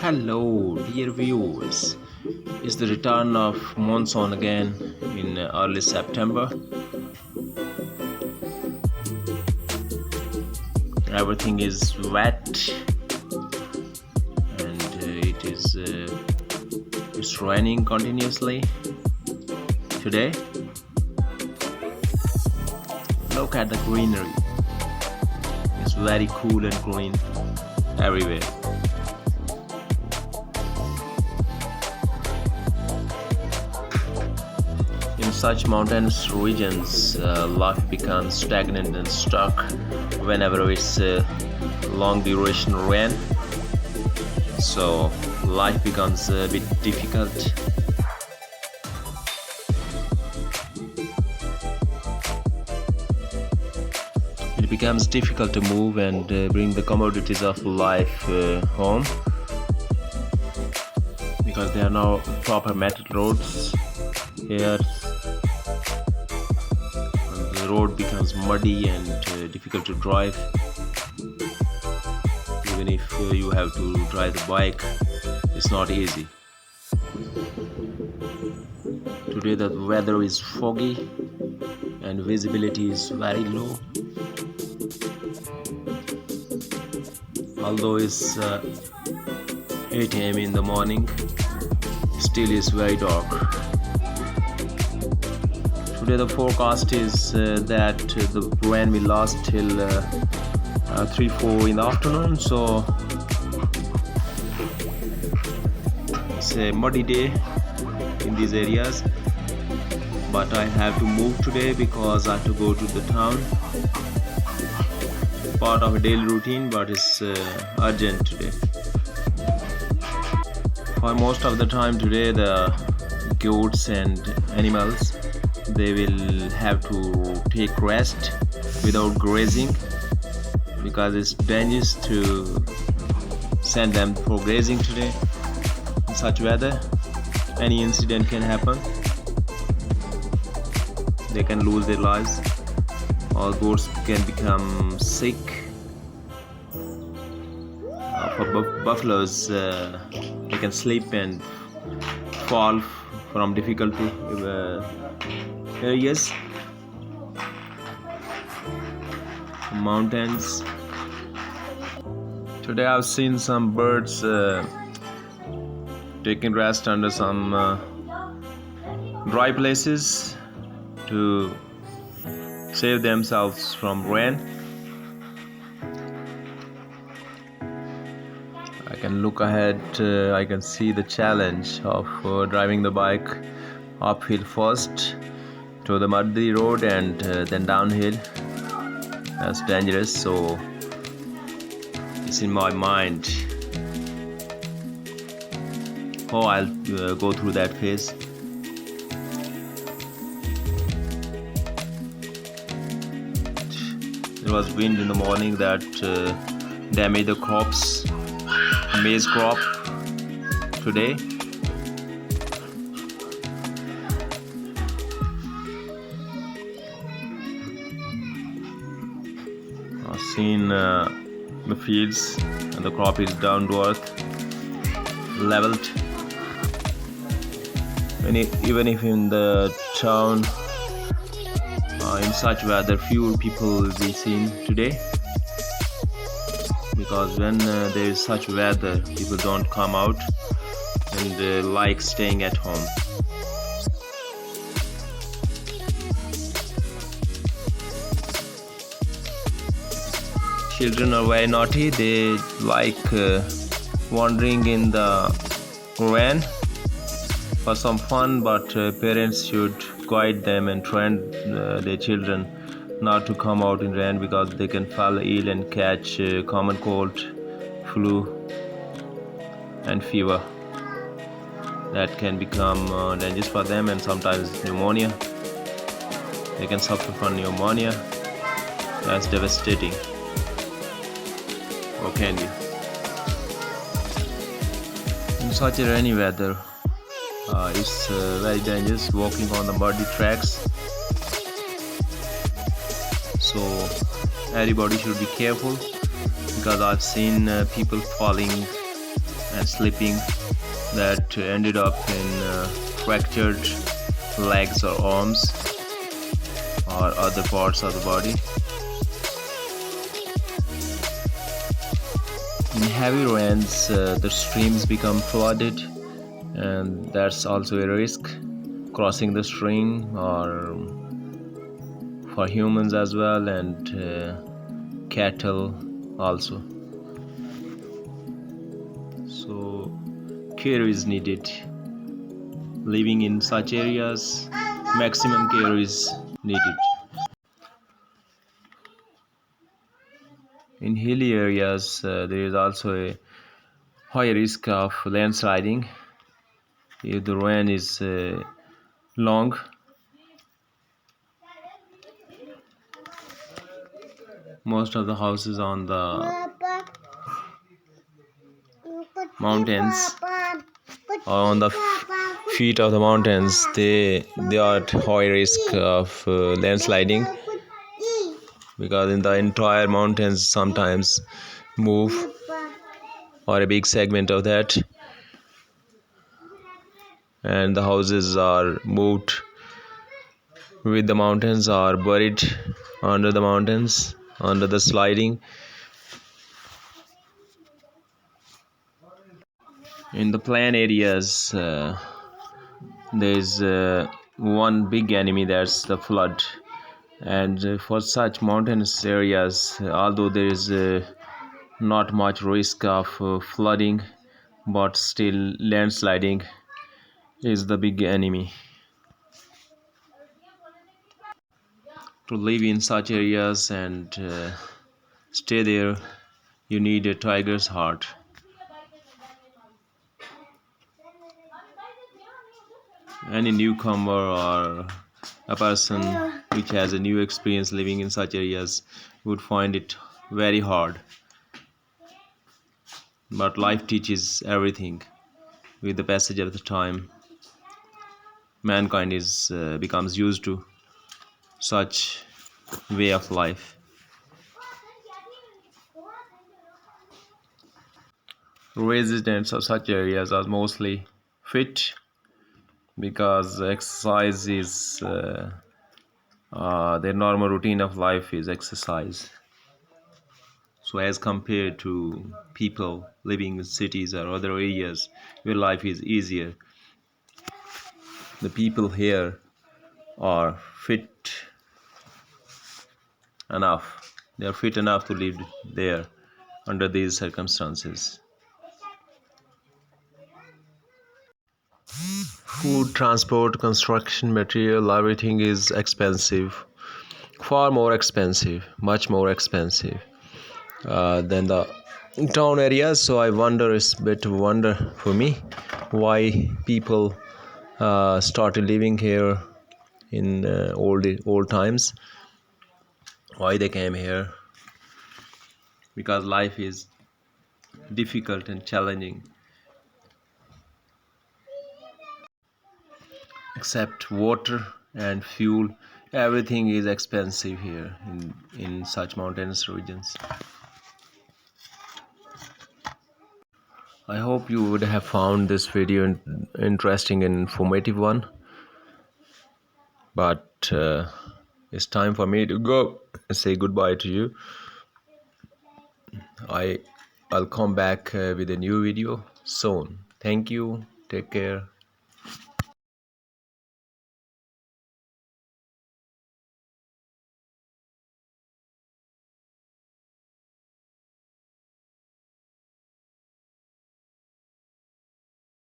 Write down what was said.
Hello, dear viewers. It's the return of monsoon again in early September. Everything is wet and it's raining continuously today. Look at the greenery. It's very cool and green everywhere. In such mountainous regions, life becomes stagnant and stuck whenever it's long duration rain. So life becomes a bit difficult. It becomes difficult to move and bring the commodities of life home because there are no proper metal roads here. The road becomes muddy and difficult to drive. Even if you have to drive the bike, it's not easy. Today the weather is foggy and visibility is very low. Although it's 8 a.m. in the morning, still is very dark. Today the forecast is that the rain will last till 3-4 in the afternoon, so it's a muddy day in these areas. But I have to move today because I have to go to the town. Part of a daily routine, but it's urgent today. For most of the time today, the goats and animals, they will have to take rest without grazing because it's dangerous to send them for grazing today. In such weather, any incident can happen. They can lose their lives, or goats can become sick. For buffaloes, they can slip and fall from difficult areas, mountains. Today I've seen some birds taking rest under some dry places to save themselves from rain. I can look ahead, I can see the challenge of driving the bike uphill first to the muddy road and then downhill. That's dangerous, so it's in my mind how I'll go through that phase. There was wind in the morning that damaged the crops, maize crop today. I've seen the fields and the crop is down to earth, leveled. Even if in the town, in such weather, fewer people will be seen today, because when there is such weather, people don't come out and like staying at home. Children are very naughty. They like wandering in the rain for some fun, but parents should guide them and train their children not to come out in rain because they can fall ill and catch common cold, flu and fever that can become dangerous for them, and sometimes pneumonia. They can suffer from pneumonia. That's devastating. Or can be. In such a rainy weather, it's very dangerous walking on the muddy tracks. So everybody should be careful, because I've seen people falling and slipping that ended up in fractured legs or arms or other parts of the body. In heavy rains, the streams become flooded, and that's also a risk, crossing the stream, or for humans as well, and cattle also. So care is needed. Living in such areas, maximum care is needed. In hilly areas, there is also a high risk of landsliding if the rain is long. Most of the houses on the mountains or on the feet of the mountains, they are at high risk of landsliding, because in the entire mountains sometimes move, or a big segment of that, and the houses are moved with the mountains or buried under the mountains, under the sliding. In the plain areas, there is one big enemy, that's the flood. And for such mountainous areas, although there is not much risk of flooding, but still landsliding is the big enemy. To live in such areas and stay there, you need a tiger's heart. Any newcomer or a person which has a new experience living in such areas would find it very hard. But life teaches everything. With the passage of the time, mankind is becomes used to such way of life. Residents of such areas are mostly fit, because exercise is their normal routine of life is exercise. So as compared to people living in cities or other areas where life is easier, the people here are fit enough. They are fit enough to live there under these circumstances. Food, transport, construction material, everything is expensive. Far more expensive, much more expensive than the town areas. So I wonder, it's a bit wonder for me, why people started living here in old times, why they came here. Because life is difficult and challenging. Except water and fuel, everything is expensive here in such mountainous regions. I hope you would have found this video interesting and informative one. But it's time for me to go and say goodbye to you. I'll come back with a new video soon. Thank you. Take care.